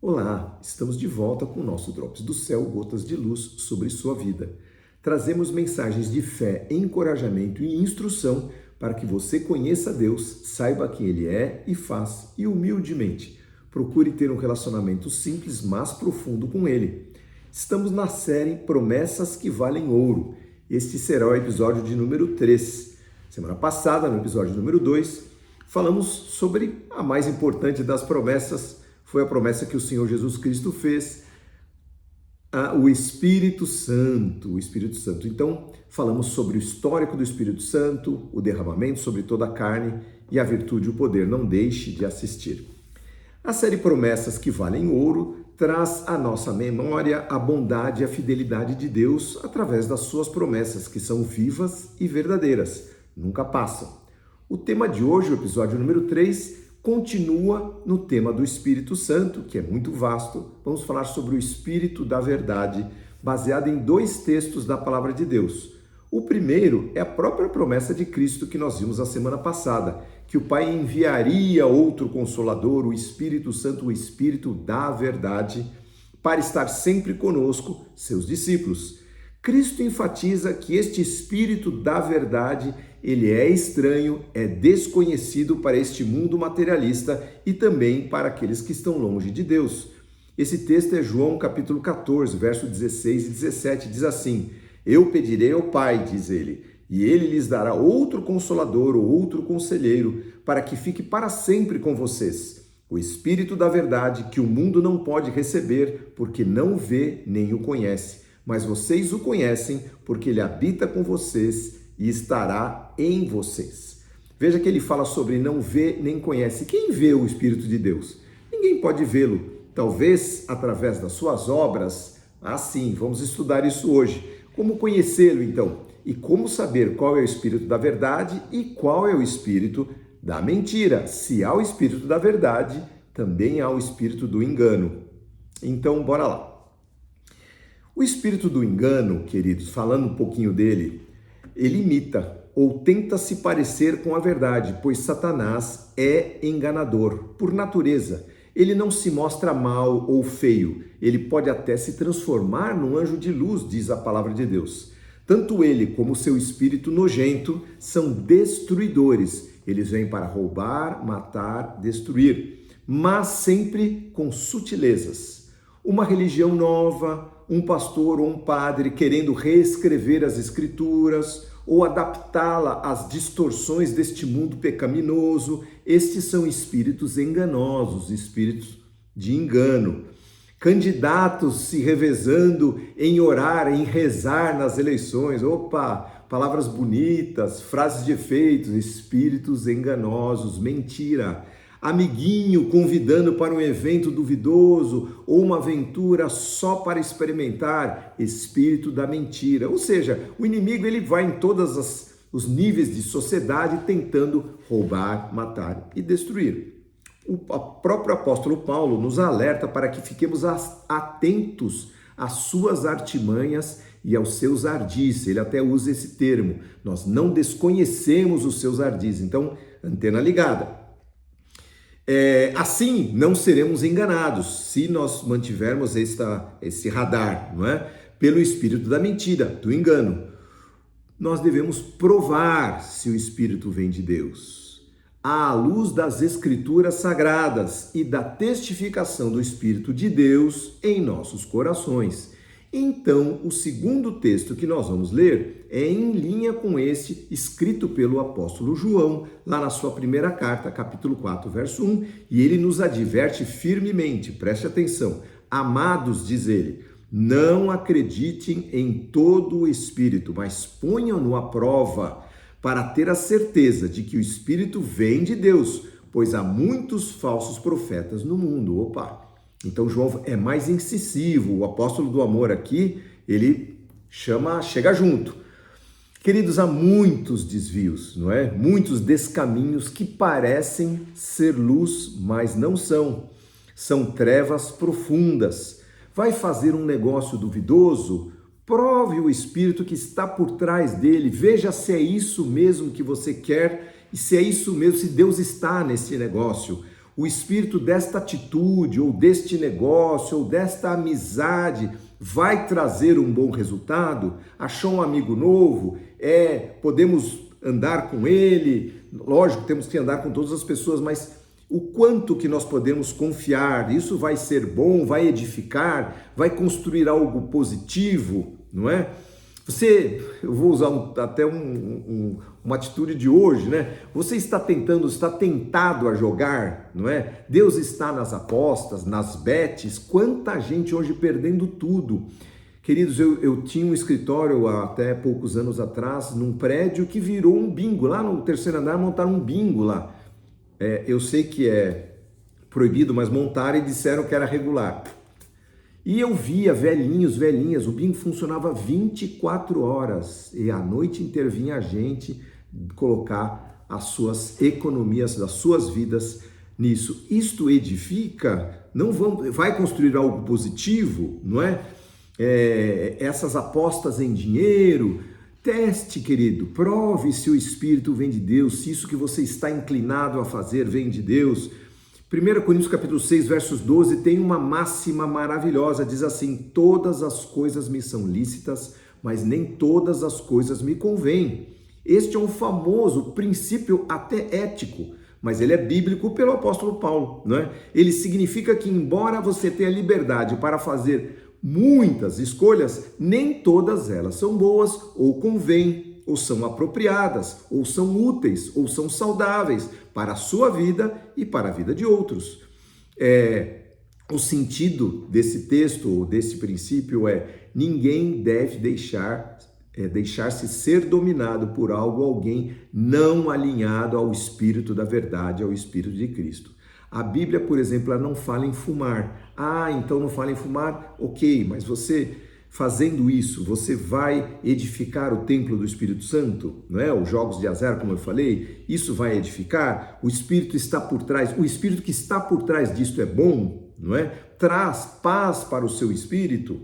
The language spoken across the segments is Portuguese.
Olá, estamos de volta com o nosso Drops do Céu, gotas de luz sobre sua vida. Trazemos mensagens de fé, encorajamento e instrução para que você conheça Deus, saiba quem Ele é e faz, e humildemente procure ter um relacionamento simples, mas profundo com Ele. Estamos na série Promessas que Valem Ouro. Este será o episódio de número 3. Semana passada, no episódio número 2, falamos sobre a mais importante das promessas. Foi a promessa que o Senhor Jesus Cristo fez, o Espírito Santo. O Espírito Santo. Então, falamos sobre o histórico do Espírito Santo, o derramamento sobre toda a carne e a virtude e o poder. Não deixe de assistir. A série Promessas que Valem Ouro traz à nossa memória a bondade e a fidelidade de Deus através das suas promessas, que são vivas e verdadeiras, nunca passam. O tema de hoje, o episódio número 3, continua no tema do Espírito Santo, que é muito vasto. Vamos falar sobre o Espírito da Verdade, baseado em 2 textos da Palavra de Deus. O primeiro é a própria promessa de Cristo que nós vimos a semana passada, que o Pai enviaria outro Consolador, o Espírito Santo, o Espírito da Verdade, para estar sempre conosco, seus discípulos. Cristo enfatiza que este Espírito da Verdade, ele é estranho, é desconhecido para este mundo materialista e também para aqueles que estão longe de Deus. Esse texto é João capítulo 14, verso 16 e 17, diz assim: Eu pedirei ao Pai, diz ele, e ele lhes dará outro Consolador ou outro Conselheiro, para que fique para sempre com vocês. O Espírito da Verdade, que o mundo não pode receber, porque não vê nem o conhece. Mas vocês o conhecem, porque ele habita com vocês e estará em vocês. Veja que ele fala sobre não vê nem conhece. Quem vê o Espírito de Deus? Ninguém pode vê-lo. Talvez através das suas obras. Sim, vamos estudar isso hoje. Como conhecê-lo, então? E como saber qual é o Espírito da Verdade e qual é o Espírito da mentira? Se há o Espírito da Verdade, também há o Espírito do engano. Então, bora lá. O espírito do engano, queridos, falando um pouquinho dele, ele imita ou tenta se parecer com a verdade, pois Satanás é enganador por natureza. Ele não se mostra mal ou feio, ele pode até se transformar num anjo de luz, diz a palavra de Deus. Tanto ele como seu espírito nojento são destruidores. Eles vêm para roubar, matar, destruir, mas sempre com sutilezas. Uma religião nova, um pastor ou um padre querendo reescrever as escrituras ou adaptá-la às distorções deste mundo pecaminoso, estes são espíritos enganosos, espíritos de engano. Candidatos se revezando em orar, em rezar nas eleições. Palavras bonitas, frases de efeitos, espíritos enganosos, mentira. Amiguinho convidando para um evento duvidoso ou uma aventura só para experimentar, espírito da mentira. Ou seja, o inimigo ele vai em todos os níveis de sociedade tentando roubar, matar e destruir. O próprio apóstolo Paulo nos alerta para que fiquemos atentos às suas artimanhas e aos seus ardis. Ele até usa esse termo. Nós não desconhecemos os seus ardis. Então, antena ligada. Assim não seremos enganados se nós mantivermos esse radar, não é? Pelo espírito da mentira, do engano. Nós devemos provar se o espírito vem de Deus. À luz das escrituras sagradas e da testificação do Espírito de Deus em nossos corações. Então, o segundo texto que nós vamos ler é em linha com esse escrito pelo apóstolo João, lá na sua primeira carta, capítulo 4, verso 1, e ele nos adverte firmemente, preste atenção, amados, diz ele, não acreditem em todo o Espírito, mas ponham-no à prova, para ter a certeza de que o Espírito vem de Deus, pois há muitos falsos profetas no mundo. Então João é mais incisivo, o apóstolo do amor aqui, ele chega junto. Queridos, há muitos desvios, não é? Muitos descaminhos que parecem ser luz, mas não são. São trevas profundas. Vai fazer um negócio duvidoso? Prove o espírito que está por trás dele, veja se é isso mesmo que você quer e se é isso mesmo, se Deus está nesse negócio. o espírito desta atitude, ou deste negócio, ou desta amizade vai trazer um bom resultado? Achou um amigo novo? Podemos andar com ele? Lógico, temos que andar com todas as pessoas, mas o quanto que nós podemos confiar? Isso vai ser bom, vai edificar, vai construir algo positivo, não é? Eu vou usar até uma atitude de hoje, né? Você está tentado a jogar, não é? Deus está nas apostas, nas bets. Quanta gente hoje perdendo tudo. Queridos, eu tinha um escritório até poucos anos atrás, num prédio que virou um bingo. Lá no terceiro andar montaram um bingo lá. Eu sei que é proibido, mas montaram e disseram que era regular. E eu via velhinhas, o bingo funcionava 24 horas e à noite intervinha a gente colocar as suas economias, as suas vidas nisso. Isto edifica? Vai construir algo positivo, não é? Essas apostas em dinheiro, teste, querido, prove se o Espírito vem de Deus, se isso que você está inclinado a fazer vem de Deus. 1 Coríntios capítulo 6, versos 12, tem uma máxima maravilhosa, diz assim: todas as coisas me são lícitas, mas nem todas as coisas me convêm. Este é um famoso princípio até ético, mas ele é bíblico pelo apóstolo Paulo, não é? Ele significa que, embora você tenha liberdade para fazer muitas escolhas, nem todas elas são boas ou convêm, ou são apropriadas, ou são úteis, ou são saudáveis para a sua vida e para a vida de outros. O sentido desse texto, ou desse princípio ninguém deve deixar-se ser dominado por alguém não alinhado ao Espírito da verdade, ao Espírito de Cristo. A Bíblia, por exemplo, ela não fala em fumar. Então não fala em fumar? Ok, mas você fazendo isso, você vai edificar o templo do Espírito Santo, não é? Os jogos de azar, como eu falei, isso vai edificar? O Espírito está por trás, o Espírito que está por trás disto é bom, não é? Traz paz para o seu espírito.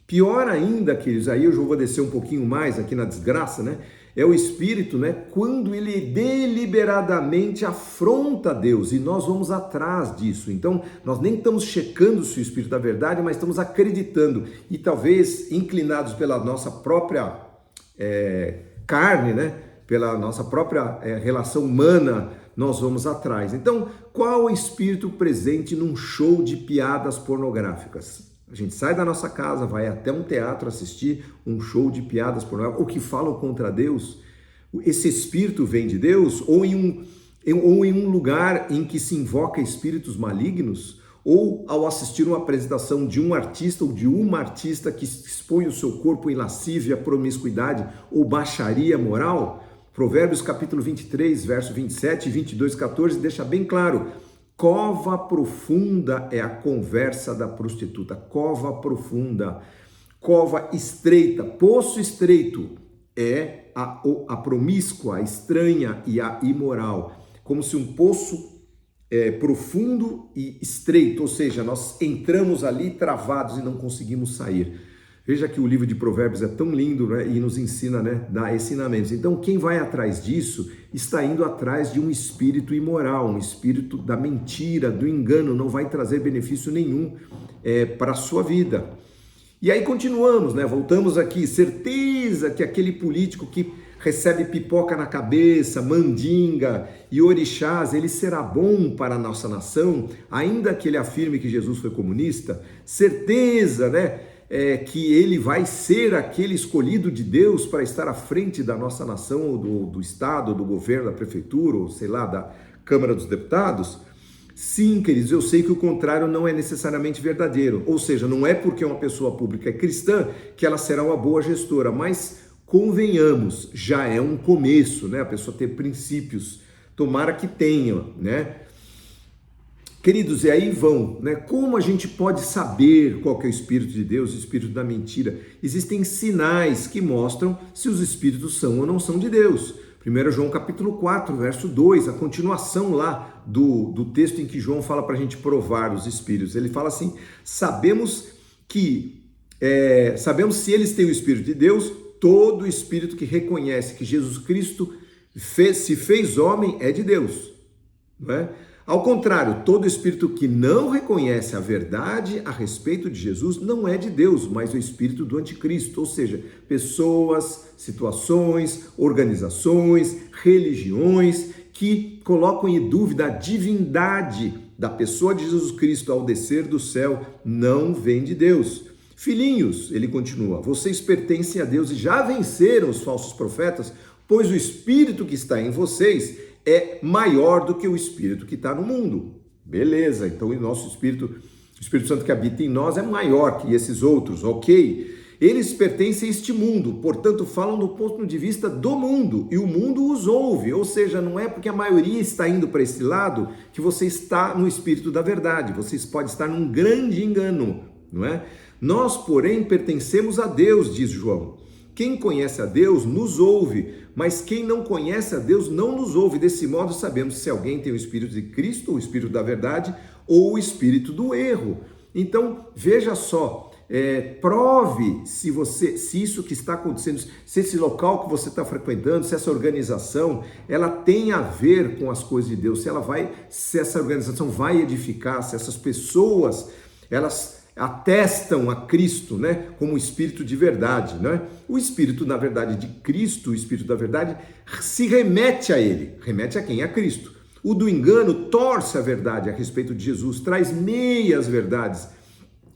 Pior ainda, queridos, aí eu já vou descer um pouquinho mais aqui na desgraça, né? É o espírito, né? Quando ele deliberadamente afronta Deus, e nós vamos atrás disso. Então, nós nem estamos checando se o espírito da verdade, mas estamos acreditando e talvez inclinados pela nossa própria carne, né? Pela nossa própria relação humana, nós vamos atrás. Então, qual o espírito presente num show de piadas pornográficas? A gente sai da nossa casa, vai até um teatro assistir um show de piadas pornográficas, ou que falam contra Deus. Esse espírito vem de Deus? Ou em um lugar em que se invoca espíritos malignos? Ou ao assistir uma apresentação de um artista ou de uma artista que expõe o seu corpo em lascívia, promiscuidade ou baixaria moral? Provérbios capítulo 23, verso 27 e 22, 14, deixa bem claro: cova profunda é a conversa da prostituta. Cova profunda, cova estreita, poço estreito é a promíscua, a estranha e a imoral. Como se um poço profundo e estreito, ou seja, nós entramos ali travados e não conseguimos sair. Veja que o livro de Provérbios é tão lindo, né, e nos ensina, né, dá ensinamentos. Então, quem vai atrás disso está indo atrás de um espírito imoral, um espírito da mentira, do engano, não vai trazer benefício nenhum para a sua vida. E aí continuamos, né? Voltamos aqui, certeza que aquele político que recebe pipoca na cabeça, mandinga e orixás, ele será bom para a nossa nação, ainda que ele afirme que Jesus foi comunista, certeza, né? Que ele vai ser aquele escolhido de Deus para estar à frente da nossa nação, ou do Estado, ou do governo, da prefeitura, ou sei lá, da Câmara dos Deputados? Sim, queridos, eu sei que o contrário não é necessariamente verdadeiro, ou seja, não é porque uma pessoa pública é cristã que ela será uma boa gestora, mas convenhamos, já é um começo, né? A pessoa ter princípios, tomara que tenha, né? Queridos, e aí vão, né? Como a gente pode saber qual que é o Espírito de Deus, o Espírito da mentira? Existem sinais que mostram se os Espíritos são ou não são de Deus. 1 João capítulo 4, verso 2, a continuação lá do texto em que João fala para a gente provar os Espíritos. Ele fala assim: sabemos se eles têm o Espírito de Deus, todo Espírito que reconhece que Jesus Cristo se fez homem é de Deus, não é? Ao contrário, todo espírito que não reconhece a verdade a respeito de Jesus não é de Deus, mas o espírito do anticristo, ou seja, pessoas, situações, organizações, religiões que colocam em dúvida a divindade da pessoa de Jesus Cristo ao descer do céu, não vem de Deus. Filhinhos, ele continua, vocês pertencem a Deus e já venceram os falsos profetas, pois o espírito que está em vocês é maior do que o espírito que está no mundo. Beleza, então o nosso espírito, o Espírito Santo que habita em nós é maior que esses outros, ok? Eles pertencem a este mundo, portanto falam do ponto de vista do mundo, e o mundo os ouve, ou seja, não é porque a maioria está indo para esse lado que você está no espírito da verdade, vocês podem estar num grande engano, não é? Nós, porém, pertencemos a Deus, diz João. Quem conhece a Deus nos ouve, mas quem não conhece a Deus não nos ouve. Desse modo sabemos se alguém tem o Espírito de Cristo, o Espírito da verdade, ou o Espírito do erro. Então, veja só, prove se isso que está acontecendo, se esse local que você está frequentando, se essa organização, ela tem a ver com as coisas de Deus, se essa organização vai edificar, se essas pessoas, elas atestam a Cristo, né, como o Espírito de verdade, né? O Espírito, na verdade, de Cristo, o Espírito da verdade, se remete a ele. Remete a quem? A Cristo. O do engano torce a verdade a respeito de Jesus, traz meias verdades.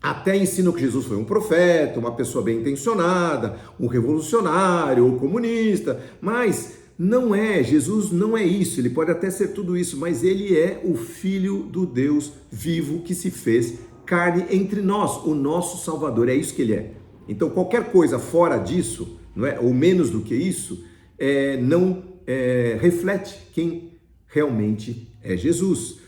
Até ensina que Jesus foi um profeta, uma pessoa bem intencionada, um revolucionário ou comunista, mas não é, Jesus não é isso, ele pode até ser tudo isso, mas ele é o Filho do Deus vivo que se fez carne entre nós, o nosso Salvador, é isso que ele é. Então qualquer coisa fora disso, não é, ou menos do que isso, não reflete quem realmente é Jesus.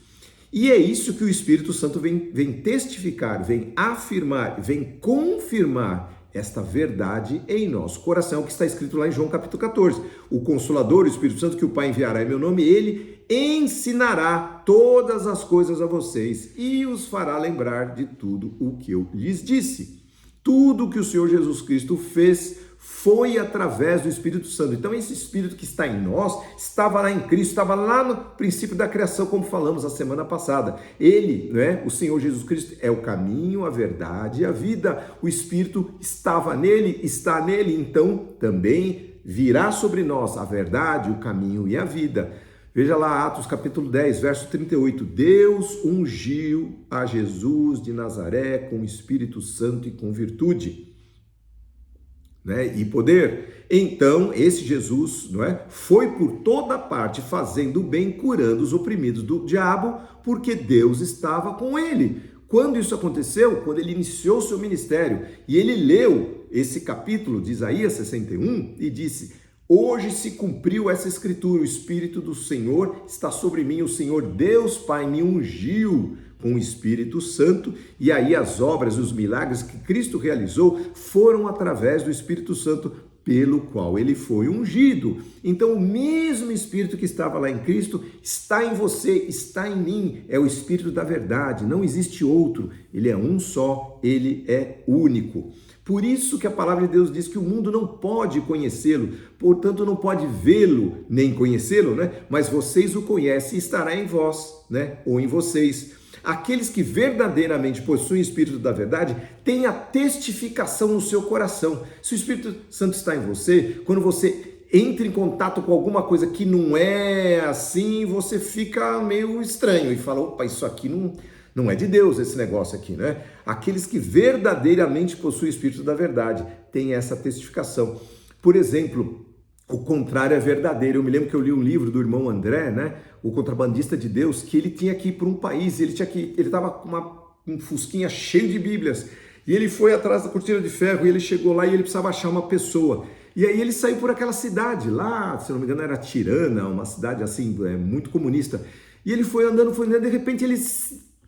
E é isso que o Espírito Santo vem testificar, vem afirmar, vem confirmar esta verdade em nosso coração, que está escrito lá em João capítulo 14. O Consolador, o Espírito Santo, que o Pai enviará em meu nome, ele ensinará todas as coisas a vocês e os fará lembrar de tudo o que eu lhes disse. Tudo que o Senhor Jesus Cristo fez foi através do Espírito Santo. Então esse Espírito que está em nós, estava lá em Cristo, estava lá no princípio da criação, como falamos a semana passada. Ele, né, o Senhor Jesus Cristo, é o caminho, a verdade e a vida. O Espírito estava nele, está nele, então também virá sobre nós a verdade, o caminho e a vida. Veja lá Atos capítulo 10, verso 38. Deus ungiu a Jesus de Nazaré com o Espírito Santo e com virtude, né, e poder. Então esse Jesus, não é, foi por toda parte fazendo o bem, curando os oprimidos do diabo, porque Deus estava com ele. Quando isso aconteceu? Quando ele iniciou seu ministério, e ele leu esse capítulo de Isaías 61 e disse: hoje se cumpriu essa escritura, o Espírito do Senhor está sobre mim, o Senhor Deus Pai me ungiu com o Espírito Santo, e aí as obras, os milagres que Cristo realizou foram através do Espírito Santo, pelo qual ele foi ungido. Então o mesmo Espírito que estava lá em Cristo está em você, está em mim, é o Espírito da verdade, não existe outro, ele é um só, ele é único. Por isso que a palavra de Deus diz que o mundo não pode conhecê-lo, portanto não pode vê-lo nem conhecê-lo, né? Mas vocês o conhecem e estará em vós, né? Ou em vocês. Aqueles que verdadeiramente possuem o Espírito da verdade têm a testificação no seu coração. Se o Espírito Santo está em você, quando você entra em contato com alguma coisa que não é assim, você fica meio estranho e fala, opa, isso aqui não é de Deus, esse negócio aqui, né? Aqueles que verdadeiramente possuem o Espírito da verdade têm essa testificação. Por exemplo, o contrário é verdadeiro. Eu me lembro que eu li um livro do irmão André, né? O contrabandista de Deus, que ele tinha que ir para um país, ele estava com um fusquinha cheio de bíblias, e ele foi atrás da cortina de ferro, e ele chegou lá e ele precisava achar uma pessoa. E aí ele saiu por aquela cidade, lá, se não me engano era Tirana, uma cidade assim, muito comunista. E ele foi andando, de repente ele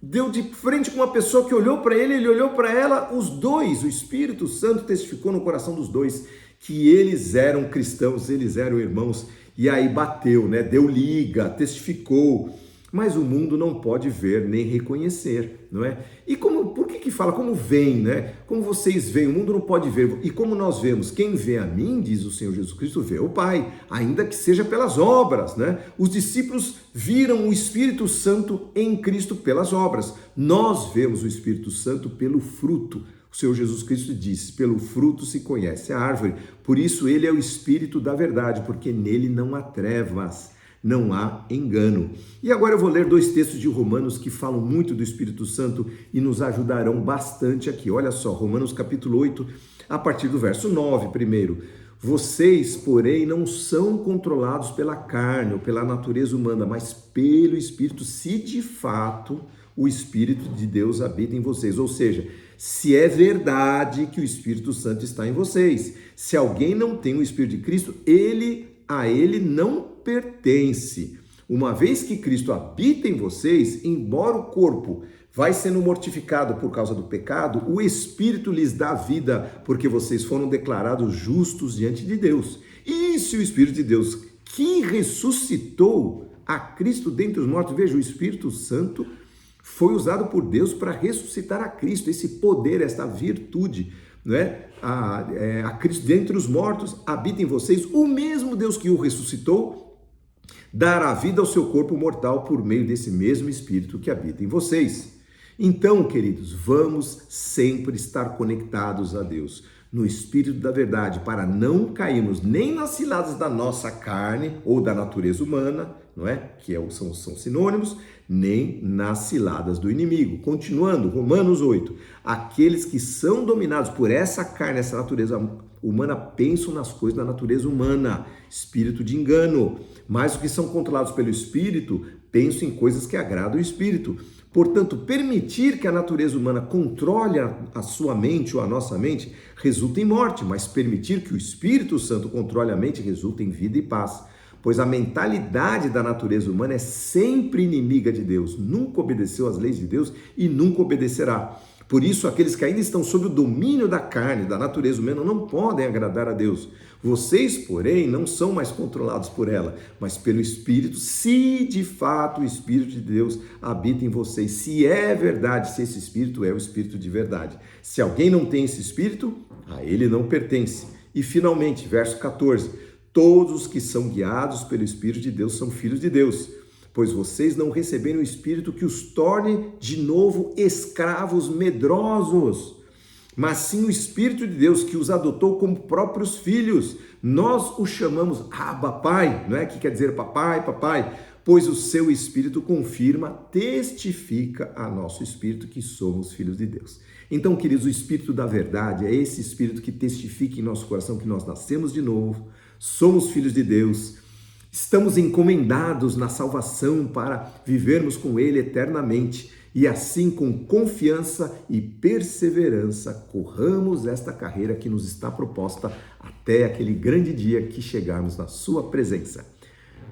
deu de frente com uma pessoa que olhou para ele, ele olhou para ela, os dois, o Espírito Santo testificou no coração dos dois que eles eram cristãos, eles eram irmãos, e aí bateu, né? Deu liga, testificou. mas o mundo não pode ver nem reconhecer, não é? E por que fala como veem, né? Como vocês veem, o mundo não pode ver. E como nós vemos, quem vê a mim, diz o Senhor Jesus Cristo, vê o Pai, ainda que seja pelas obras, né? Os discípulos viram o Espírito Santo em Cristo pelas obras. Nós vemos o Espírito Santo pelo fruto. O Senhor Jesus Cristo disse, pelo fruto se conhece a árvore. Por isso ele é o Espírito da verdade, porque nele não há trevas, não há engano. E agora eu vou ler 2 textos de Romanos que falam muito do Espírito Santo e nos ajudarão bastante aqui. Olha só, Romanos capítulo 8, a partir do verso 9 primeiro. Vocês, porém, não são controlados pela carne ou pela natureza humana, mas pelo Espírito, se de fato o Espírito de Deus habita em vocês. Ou seja, se é verdade que o Espírito Santo está em vocês. Se alguém não tem o Espírito de Cristo, a ele não pertence. Uma vez que Cristo habita em vocês, embora o corpo vai sendo mortificado por causa do pecado, o Espírito lhes dá vida, porque vocês foram declarados justos diante de Deus. E se o Espírito de Deus, que ressuscitou a Cristo dentre os mortos, veja, o Espírito Santo foi usado por Deus para ressuscitar a Cristo, esse poder, esta virtude, né? A Cristo dentre os mortos habita em vocês, o mesmo Deus que o ressuscitou dará vida ao seu corpo mortal por meio desse mesmo Espírito que habita em vocês. Então, queridos, vamos sempre estar conectados a Deus, no Espírito da verdade, para não cairmos nem nas ciladas da nossa carne ou da natureza humana, não é? São sinônimos, nem nas ciladas do inimigo. Continuando, Romanos 8. Aqueles que são dominados por essa carne, essa natureza humana, pensam nas coisas da natureza humana, espírito de engano. Mas os que são controlados pelo Espírito, pensam em coisas que agradam o Espírito. Portanto, permitir que a natureza humana controle a sua mente ou a nossa mente resulta em morte, mas permitir que o Espírito Santo controle a mente resulta em vida e paz. Pois a mentalidade da natureza humana é sempre inimiga de Deus, nunca obedeceu às leis de Deus e nunca obedecerá. Por isso, aqueles que ainda estão sob o domínio da carne, da natureza humana, não podem agradar a Deus. Vocês, porém, não são mais controlados por ela, mas pelo Espírito, se de fato o Espírito de Deus habita em vocês. Se é verdade, se esse Espírito é o Espírito de verdade. Se alguém não tem esse Espírito, a ele não pertence. E finalmente, verso 14, todos os que são guiados pelo Espírito de Deus são filhos de Deus. Pois vocês não receberam o Espírito que os torne de novo escravos medrosos, mas sim o Espírito de Deus que os adotou como próprios filhos. Nós o chamamos Abba, Pai, não é? Que quer dizer papai, papai, pois o seu Espírito confirma, testifica a nosso Espírito que somos filhos de Deus. Então, queridos, o Espírito da verdade é esse Espírito que testifica em nosso coração que nós nascemos de novo, somos filhos de Deus, estamos encomendados na salvação para vivermos com Ele eternamente e assim com confiança e perseverança corramos esta carreira que nos está proposta até aquele grande dia que chegarmos na Sua presença.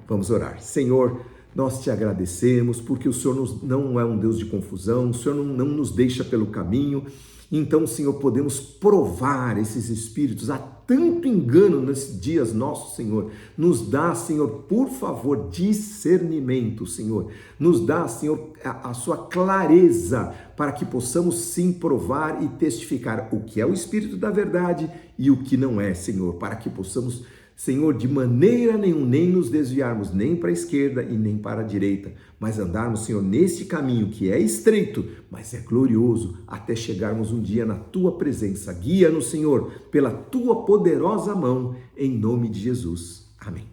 Vamos orar. Senhor, nós te agradecemos porque o Senhor não é um Deus de confusão, o Senhor não nos deixa pelo caminho. Então, Senhor, podemos provar esses espíritos. Há tanto engano nesses dias nossos, Senhor. Nos dá, Senhor, por favor, discernimento, Senhor. Nos dá, Senhor, a sua clareza para que possamos sim provar e testificar o que é o Espírito da verdade e o que não é, Senhor. Para que possamos, Senhor, de maneira nenhuma, nem nos desviarmos nem para a esquerda e nem para a direita, mas andarmos, Senhor, neste caminho que é estreito, mas é glorioso, até chegarmos um dia na Tua presença. Guia-nos, Senhor, pela Tua poderosa mão, em nome de Jesus. Amém.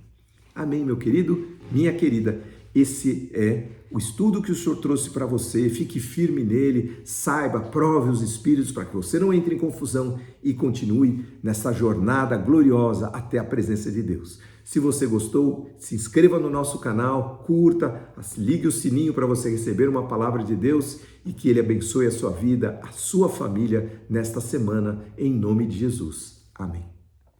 Amém, meu querido, minha querida. Esse é o estudo que o Senhor trouxe para você. Fique firme nele, saiba, prove os espíritos para que você não entre em confusão e continue nessa jornada gloriosa até a presença de Deus. Se você gostou, se inscreva no nosso canal, curta, ligue o sininho para você receber uma palavra de Deus e que Ele abençoe a sua vida, a sua família nesta semana, em nome de Jesus. Amém.